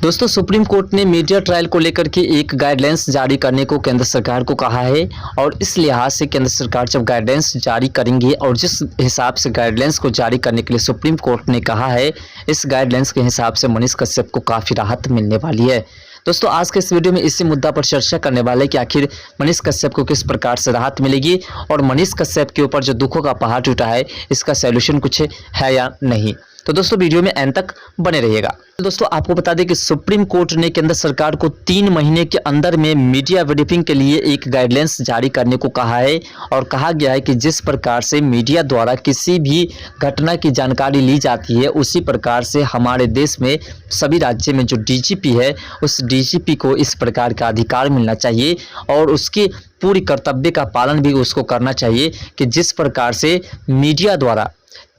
दोस्तों, supreme court ने media trial को लेकर के एक गाइडलाइंस जारी करने को केंद्र सरकार को कहा है और इस लिहाज से केंद्र सरकार जब गाइडलाइंस जारी करेंगे और जिस हिसाब से गाइडलाइंस को जारी करने के लिए सुप्रीम कोर्ट ने कहा है, इस गाइडलाइंस के हिसाब से मनीष कश्यप को काफ़ी राहत मिलने वाली है। दोस्तों, आज के इस वीडियो में इसी मुद्दा पर चर्चा करने वाले कि आखिर मनीष कश्यप को किस प्रकार से राहत मिलेगी और मनीष कश्यप के ऊपर जो दुखों का पहाड़ टूटा है, इसका सॉल्यूशन कुछ है या नहीं। तो दोस्तों, वीडियो में एंड तक बने रहिएगा। दोस्तों, आपको बता दें कि सुप्रीम कोर्ट ने केंद्र सरकार को 3 महीने के अंदर में मीडिया ब्रीफिंग के लिए एक गाइडलाइंस जारी करने को कहा है और कहा गया है कि जिस प्रकार से मीडिया द्वारा किसी भी घटना की जानकारी ली जाती है, उसी प्रकार से हमारे देश में सभी राज्य में जो डीजीपी है, उस डीजीपी को इस प्रकार का अधिकार मिलना चाहिए और उसके पूरी कर्तव्य का पालन भी उसको करना चाहिए कि जिस प्रकार से मीडिया द्वारा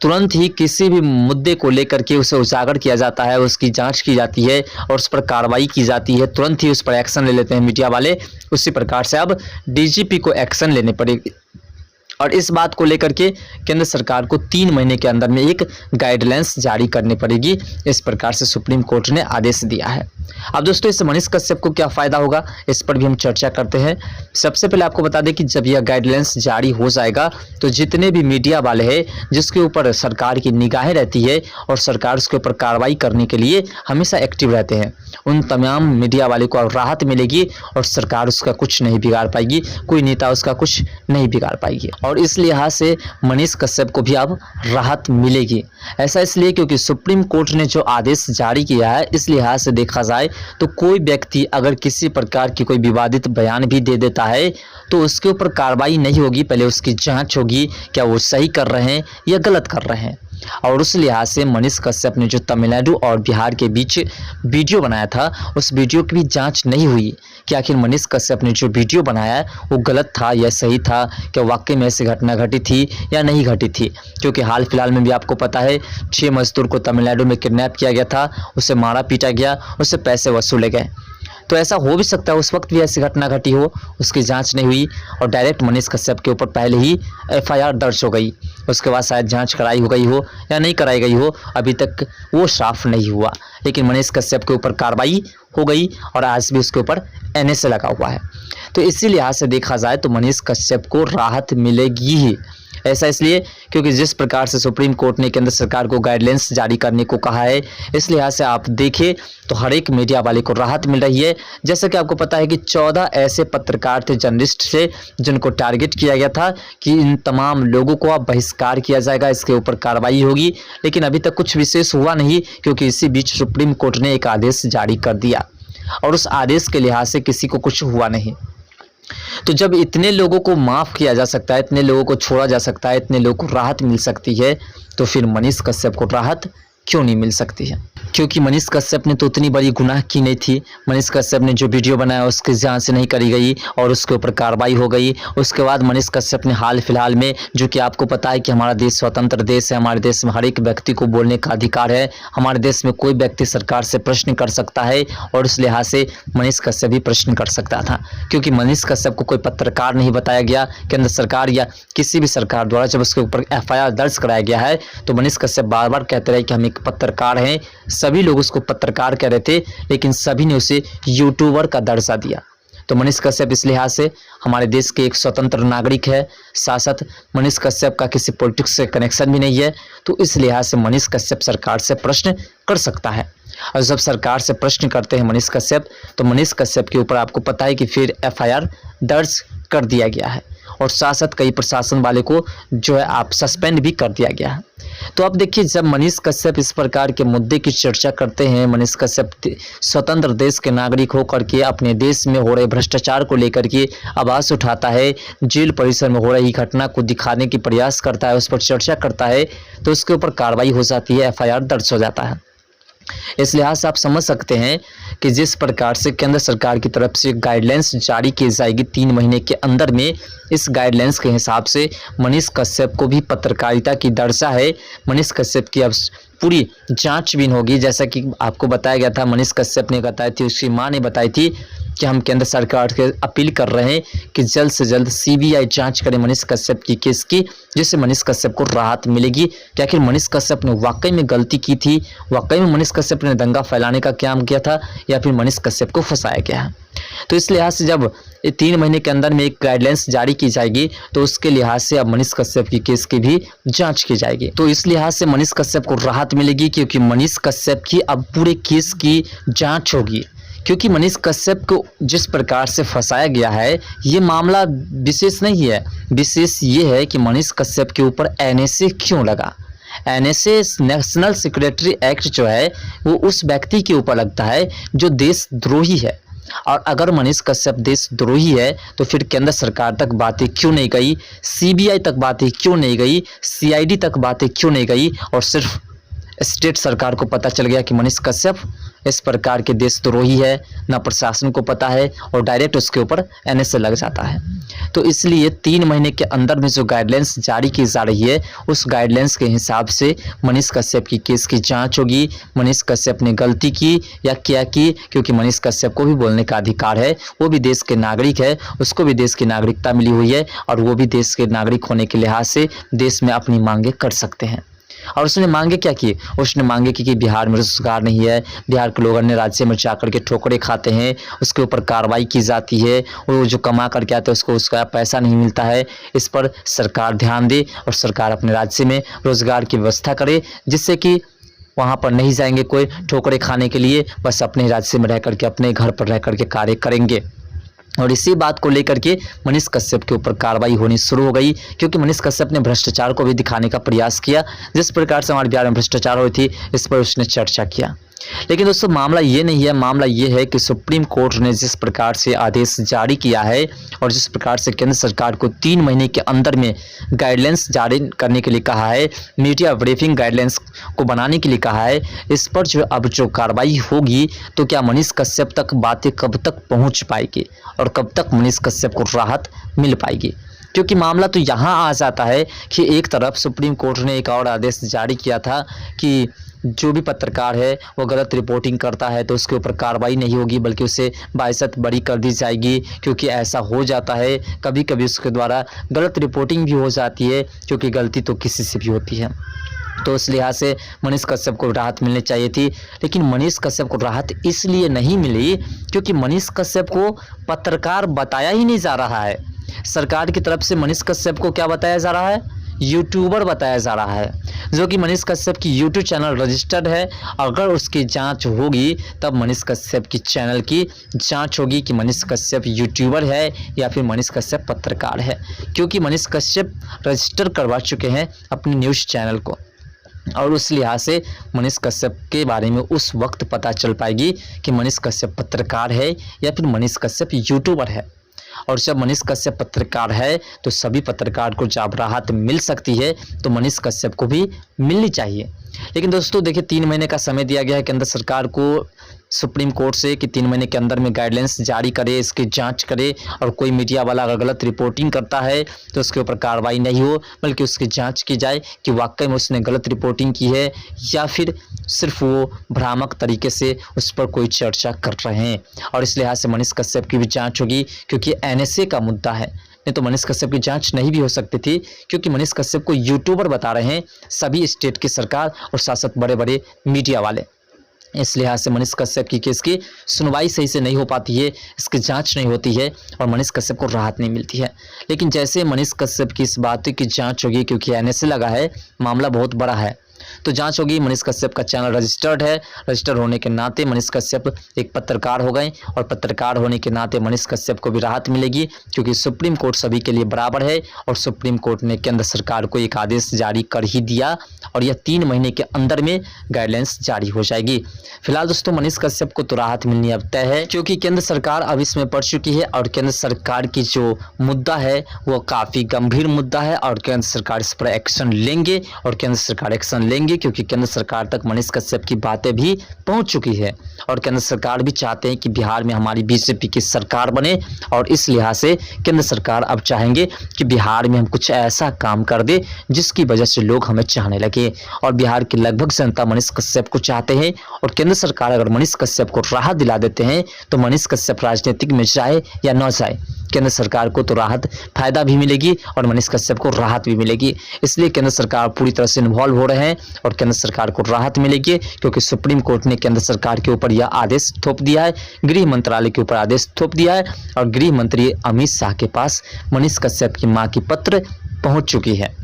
तुरंत ही किसी भी मुद्दे को लेकर के उसे उजागर किया जाता है, उसकी जांच की जाती है और उस पर कार्रवाई की जाती है, तुरंत ही उस पर एक्शन ले लेते हैं मीडिया वाले। उसी प्रकार से अब डीजीपी को एक्शन लेने पड़ेगी और इस बात को लेकर के केंद्र सरकार को 3 महीने के अंदर में एक गाइडलाइंस जारी करनी पड़ेगी। इस प्रकार से सुप्रीम कोर्ट ने आदेश दिया है। अब दोस्तों, इससे मनीष कश्यप को क्या फ़ायदा होगा, इस पर भी हम चर्चा करते हैं। सबसे पहले आपको बता दें कि जब यह गाइडलाइंस जारी हो जाएगा तो जितने भी मीडिया वाले हैं जिसके ऊपर सरकार की निगाहें रहती है और सरकार उसके ऊपर कार्रवाई करने के लिए हमेशा एक्टिव रहते हैं, उन तमाम मीडिया वाले को राहत मिलेगी और सरकार उसका कुछ नहीं बिगाड़ पाएगी, कोई नेता उसका कुछ नहीं बिगाड़ पाएगी। और इस लिहाज से मनीष कश्यप को भी अब राहत मिलेगी। ऐसा इसलिए क्योंकि सुप्रीम कोर्ट ने जो आदेश जारी किया है, इस लिहाज से देखा जाए तो कोई व्यक्ति अगर किसी प्रकार की कोई विवादित बयान भी दे देता है तो उसके ऊपर कार्रवाई नहीं होगी, पहले उसकी जांच होगी क्या वो सही कर रहे हैं या गलत कर रहे हैं। और उस लिहाज से मनीष कश्यप ने जो तमिलनाडु और बिहार के बीच वीडियो बनाया था, उस वीडियो की भी जांच नहीं हुई कि आखिर मनीष कश्यप ने जो वीडियो बनाया है वो गलत था या सही था, क्या वाकई में ऐसी घटना घटी थी या नहीं घटी थी। क्योंकि हाल फिलहाल में भी आपको पता है 6 मजदूर को तमिलनाडु में किडनैप किया गया था, उसे मारा पीटा गया, उससे पैसे वसूले गए। तो ऐसा हो भी सकता है उस वक्त भी ऐसी घटना घटी हो, उसकी जांच नहीं हुई और डायरेक्ट मनीष कश्यप के ऊपर पहले ही एफआईआर दर्ज हो गई, उसके बाद शायद जांच कराई हो गई हो या नहीं कराई गई हो, अभी तक वो साफ नहीं हुआ। लेकिन मनीष कश्यप के ऊपर कार्रवाई हो गई और आज भी उसके ऊपर एनएसए लगा हुआ है। तो इसी लिहाज से देखा जाए तो मनीष कश्यप को राहत मिलेगी ही। ऐसा इसलिए क्योंकि जिस प्रकार से सुप्रीम कोर्ट ने केंद्र सरकार को गाइडलाइंस जारी करने को कहा है, इस लिहाज से आप देखें तो हर एक मीडिया वाले को राहत मिल रही है। जैसे कि आपको पता है कि 14 ऐसे पत्रकार थे, जर्नलिस्ट थे, जिनको टारगेट किया गया था कि इन तमाम लोगों को अब बहिष्कार किया जाएगा, इसके ऊपर कार्रवाई होगी। लेकिन अभी तक कुछ विशेष हुआ नहीं क्योंकि इसी बीच सुप्रीम कोर्ट ने एक आदेश जारी कर दिया और उस आदेश के लिहाज से किसी को कुछ हुआ नहीं। तो जब इतने लोगों को माफ़ किया जा सकता है, इतने लोगों को छोड़ा जा सकता है, इतने लोगों को राहत मिल सकती है, तो फिर मनीष कश्यप को राहत क्यों नहीं मिल सकती है। क्योंकि मनीष कश्यप ने तो उतनी बड़ी गुनाह की नहीं थी। मनीष कश्यप ने जो वीडियो बनाया उसकी जांच नहीं करी गई और उसके ऊपर कार्रवाई हो गई। उसके बाद मनीष कश्यप ने हाल फिलहाल में, जो कि आपको पता है कि हमारा देश स्वतंत्र देश है, हमारे देश में हर एक व्यक्ति को बोलने का अधिकार है, हमारे देश में कोई व्यक्ति सरकार से प्रश्न कर सकता है और उस लिहाज से मनीष कश्यप भी प्रश्न कर सकता था। क्योंकि मनीष कश्यप को कोई पत्रकार नहीं बताया गया, केंद्र सरकार या किसी भी सरकार द्वारा जब उसके ऊपर एफआईआर दर्ज कराया गया है तो मनीष कश्यप बार बार कहते रहे कि हम एक पत्रकार हैं। सभी लोग उसको पत्रकार कह रहे थे, लेकिन सभी ने उसे यूट्यूबर का दर्जा दिया। तो मनीष कश्यप इस लिहाज से हमारे देश के एक स्वतंत्र नागरिक है, साथ मनीष कश्यप का किसी पॉलिटिक्स से कनेक्शन भी नहीं है। तो इस लिहाज से मनीष कश्यप सरकार से प्रश्न कर सकता है और जब सरकार से प्रश्न करते हैं मनीष कश्यप, तो मनीष कश्यप के ऊपर आपको पता है कि फिर एफआईआर दर्ज कर दिया गया है और साथ कई प्रशासन वाले को जो है आप सस्पेंड भी कर दिया गया है। तो अब देखिए, जब मनीष कश्यप इस प्रकार के मुद्दे की चर्चा करते हैं, मनीष कश्यप स्वतंत्र देश के नागरिक होकर के अपने देश में हो रहे भ्रष्टाचार को लेकर के आवाज़ उठाता है, जेल परिसर में हो रही घटना को दिखाने की प्रयास करता है, उस पर चर्चा करता है, तो उसके ऊपर कार्रवाई हो जाती है, एफआईआर दर्ज हो जाता है। इस लिहाज से आप समझ सकते हैं कि जिस प्रकार से केंद्र सरकार की तरफ से गाइडलाइंस जारी की जाएगी 3 महीने के अंदर में, इस गाइडलाइंस के हिसाब से मनीष कश्यप को भी पत्रकारिता की दर्जा है। मनीष कश्यप की अब पूरी जांचबीन होगी। जैसा कि आपको बताया गया था, मनीष कश्यप ने बताई थी, उसकी मां ने बताई थी कि हम केंद्र सरकार से अपील कर रहे हैं कि जल्द से जल्द सीबीआई जांच करे मनीष कश्यप की केस की, जिससे मनीष कश्यप को राहत मिलेगी कि आखिर मनीष कश्यप ने वाकई में गलती की थी, वाकई में मनीष कश्यप ने दंगा फैलाने का काम किया था या फिर मनीष कश्यप को फंसाया गया है। तो इस लिहाज से जब 3 महीने के अंदर में एक गाइडलाइंस जारी की जाएगी तो उसके लिहाज से अब मनीष कश्यप की केस की भी जांच की जाएगी। तो इस लिहाज से मनीष कश्यप को राहत मिलेगी क्योंकि मनीष कश्यप की अब पूरे केस की जांच होगी। क्योंकि मनीष कश्यप को जिस प्रकार से फंसाया गया है ये मामला विशेष नहीं है, विशेष ये है कि मनीष कश्यप के ऊपर एनएसए क्यों लगा। एनएसए नेशनल सिक्योरिटी एक्ट जो है वो उस व्यक्ति के ऊपर लगता है जो देशद्रोही है, और अगर मनीष कश्यप देशद्रोही है तो फिर केंद्र सरकार तक बातें क्यों नहीं गई, सीबीआई तक बातें क्यों नहीं गई, सीआईडी तक बातें क्यों नहीं गई, और सिर्फ स्टेट सरकार को पता चल गया कि मनीष कश्यप इस प्रकार के देशद्रोही है, ना प्रशासन को पता है और डायरेक्ट उसके ऊपर एनएसए लग जाता है। तो इसलिए 3 महीने के अंदर में जो गाइडलाइंस जारी की जा रही है उस गाइडलाइंस के हिसाब से मनीष कश्यप की केस की जांच होगी। मनीष कश्यप ने गलती की या क्या की, क्योंकि मनीष कश्यप को भी बोलने का अधिकार है, वो भी देश के नागरिक है, उसको भी देश की नागरिकता मिली हुई है और वो भी देश के नागरिक होने के लिहाज से देश में अपनी मांगे कर सकते हैं। और उसने मांगे क्या की, उसने मांगे कि बिहार में रोजगार नहीं है, बिहार के लोग अन्य राज्य में जाकर के ठोकरे खाते हैं, उसके ऊपर कार्रवाई की जाती है, वो जो कमा करके आते हैं उसको उसका पैसा नहीं मिलता है। इस पर सरकार ध्यान दे और सरकार अपने राज्य में रोजगार की व्यवस्था करे, जिससे कि वहाँ पर नहीं जाएंगे कोई ठोकरे खाने के लिए, बस अपने राज्य में रह करके अपने घर पर रह करके कार्य करेंगे। और इसी बात को लेकर के मनीष कश्यप के ऊपर कार्रवाई होनी शुरू हो गई, क्योंकि मनीष कश्यप ने भ्रष्टाचार को भी दिखाने का प्रयास किया। जिस प्रकार से हमारे बिहार में भ्रष्टाचार हुई थी इस पर उसने चर्चा किया। लेकिन दोस्तों मामला ये नहीं है, मामला ये है कि सुप्रीम कोर्ट ने जिस प्रकार से आदेश जारी किया है और जिस प्रकार से केंद्र सरकार को 3 महीने के अंदर में गाइडलाइंस जारी करने के लिए कहा है, मीडिया ब्रीफिंग गाइडलाइंस को बनाने के लिए कहा है, इस पर जो अब जो कार्रवाई होगी तो क्या मनीष कश्यप तक बातें कब तक पहुंच पाएगी और कब तक मनीष कश्यप को राहत मिल पाएगी। क्योंकि मामला तो यहाँ आ जाता है कि एक तरफ सुप्रीम कोर्ट ने एक और आदेश जारी किया था कि जो भी पत्रकार है वो गलत रिपोर्टिंग करता है तो उसके ऊपर कार्रवाई नहीं होगी बल्कि उसे बाइज्जत बरी कर दी जाएगी। क्योंकि ऐसा हो जाता है कभी कभी उसके द्वारा गलत रिपोर्टिंग भी हो जाती है, क्योंकि गलती तो किसी से भी होती है। तो इस लिहाज से मनीष कश्यप को राहत मिलनी चाहिए थी, लेकिन मनीष कश्यप को राहत इसलिए नहीं मिली क्योंकि मनीष कश्यप को पत्रकार बताया ही नहीं जा रहा है। सरकार की तरफ से मनीष कश्यप को क्या बताया जा रहा है, यूट्यूबर बताया जा रहा है, जो कि मनीष कश्यप की यूट्यूब चैनल रजिस्टर्ड है। अगर उसकी जांच होगी तब मनीष कश्यप की चैनल की जांच होगी कि मनीष कश्यप यूट्यूबर है या फिर मनीष कश्यप पत्रकार है, क्योंकि मनीष कश्यप रजिस्टर करवा चुके हैं अपने न्यूज़ चैनल को। और उस लिहाज से मनीष कश्यप के बारे में उस वक्त पता चल पाएगी कि मनीष कश्यप पत्रकार है या फिर मनीष कश्यप यूट्यूबर है। और जब मनीष कश्यप पत्रकार है तो सभी पत्रकार को जब राहत मिल सकती है तो मनीष कश्यप को भी मिलनी चाहिए। लेकिन दोस्तों देखिए 3 महीने का समय दिया गया है केंद्र सरकार को सुप्रीम कोर्ट से कि 3 महीने के अंदर में गाइडलाइंस जारी करे, इसकी जांच करे, और कोई मीडिया वाला अगर गलत रिपोर्टिंग करता है तो उसके ऊपर कार्रवाई नहीं हो बल्कि उसकी जांच की जाए कि वाकई में उसने गलत रिपोर्टिंग की है या फिर सिर्फ वो भ्रामक तरीके से उस पर कोई चर्चा कर रहे हैं। और इस लिहाज से मनीष कश्यप की भी जाँच होगी, क्योंकि एनएसए का मुद्दा है। नहीं तो मनीष कश्यप की जांच नहीं भी हो सकती थी, क्योंकि मनीष कश्यप को यूट्यूबर बता रहे हैं सभी स्टेट की सरकार और शासक बड़े बड़े मीडिया वाले। इस लिहाज से मनीष कश्यप की केस की सुनवाई सही से नहीं हो पाती है, इसकी जांच नहीं होती है और मनीष कश्यप को राहत नहीं मिलती है। लेकिन जैसे मनीष कश्यप की इस बात की जांच होगी, क्योंकि एनएसए लगा है, मामला बहुत बड़ा है, तो जांच होगी। मनीष कश्यप का चैनल रजिस्टर्ड है, रजिस्टर्ड होने के नाते मनीष कश्यप एक पत्रकार हो गए और पत्रकार होने के नाते मनीष कश्यप को भी राहत मिलेगी, क्योंकि सुप्रीम कोर्ट सभी के लिए बराबर है और सुप्रीम कोर्ट ने केंद्र सरकार को एक आदेश जारी कर ही दिया और यह 3 महीने के अंदर में गाइडलाइंस जारी हो जाएगी। फिलहाल दोस्तों मनीष कश्यप को तो राहत मिलनी अब तय है, क्योंकि केंद्र सरकार अब इसमें पड़ चुकी है और केंद्र सरकार की जो मुद्दा है वो काफ़ी गंभीर मुद्दा है और केंद्र सरकार इस पर एक्शन लेंगे और केंद्र सरकार एक्शन लेंगे, क्योंकि केंद्र सरकार तक मनीष कश्यप की बातें भी पहुंच चुकी है और केंद्र सरकार भी चाहते हैं कि बिहार में हमारी बीजेपी की सरकार बने। और इस लिहाज से केंद्र सरकार अब चाहेंगे कि बिहार में हम कुछ ऐसा काम कर दे जिसकी वजह से लोग हमें चाहने लगे। और बिहार की लगभग जनता मनीष कश्यप को चाहते हैं और केंद्र सरकार अगर मनीष कश्यप को राहत दिला देते हैं तो मनीष कश्यप राजनीतिक में जाए या न जाए, केंद्र सरकार को तो राहत फायदा भी मिलेगी और मनीष कश्यप को राहत भी मिलेगी। इसलिए केंद्र सरकार पूरी तरह से इन्वॉल्व हो रहे हैं और केंद्र सरकार को राहत मिलेगी, क्योंकि सुप्रीम कोर्ट ने केंद्र सरकार के ऊपर यह आदेश थोप दिया है, गृह मंत्रालय के ऊपर आदेश थोप दिया है और गृह मंत्री अमित शाह के पास मनीष कश्यप की मां की पत्र पहुंच चुकी है।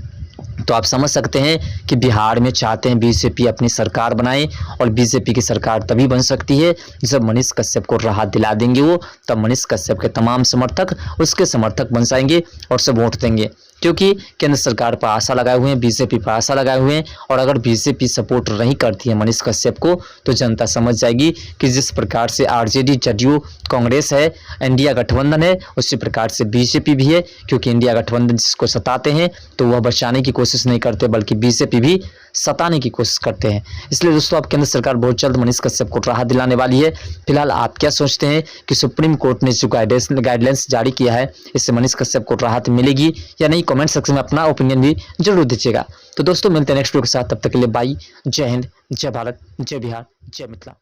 तो आप समझ सकते हैं कि बिहार में चाहते हैं बीजेपी अपनी सरकार बनाए और बीजेपी की सरकार तभी बन सकती है जब मनीष कश्यप को राहत दिला देंगे वो, तब मनीष कश्यप के तमाम समर्थक उसके समर्थक बन जाएंगे और सब वोट देंगे, क्योंकि केंद्र सरकार पर आशा लगाए हुए हैं, बीजेपी पर आशा लगाए हुए हैं। और अगर बीजेपी सपोर्ट नहीं करती है मनीष कश्यप को तो जनता समझ जाएगी कि जिस प्रकार से आरजेडी, जदयू, कांग्रेस है, इंडिया गठबंधन है, उसी प्रकार से बीजेपी भी है, क्योंकि इंडिया गठबंधन जिसको सताते हैं तो वह बचाने की कोशिश नहीं करते बल्कि बीजेपी भी सताने की कोशिश करते हैं। इसलिए दोस्तों अब केंद्र सरकार बहुत जल्द मनीष कश्यप को राहत दिलाने वाली है। फिलहाल आप क्या सोचते हैं कि सुप्रीम कोर्ट ने जो गाइडलाइंस जारी किया है इससे मनीष कश्यप को राहत मिलेगी या नहीं? कमेंट सेक्शन में अपना ओपिनियन भी जरूर दीजिएगा। तो दोस्तों मिलते हैं नेक्स्ट वीडियो के साथ, तब तक के लिए बाय, जय हिंद, जय भारत, जय बिहार, जय मिथिला।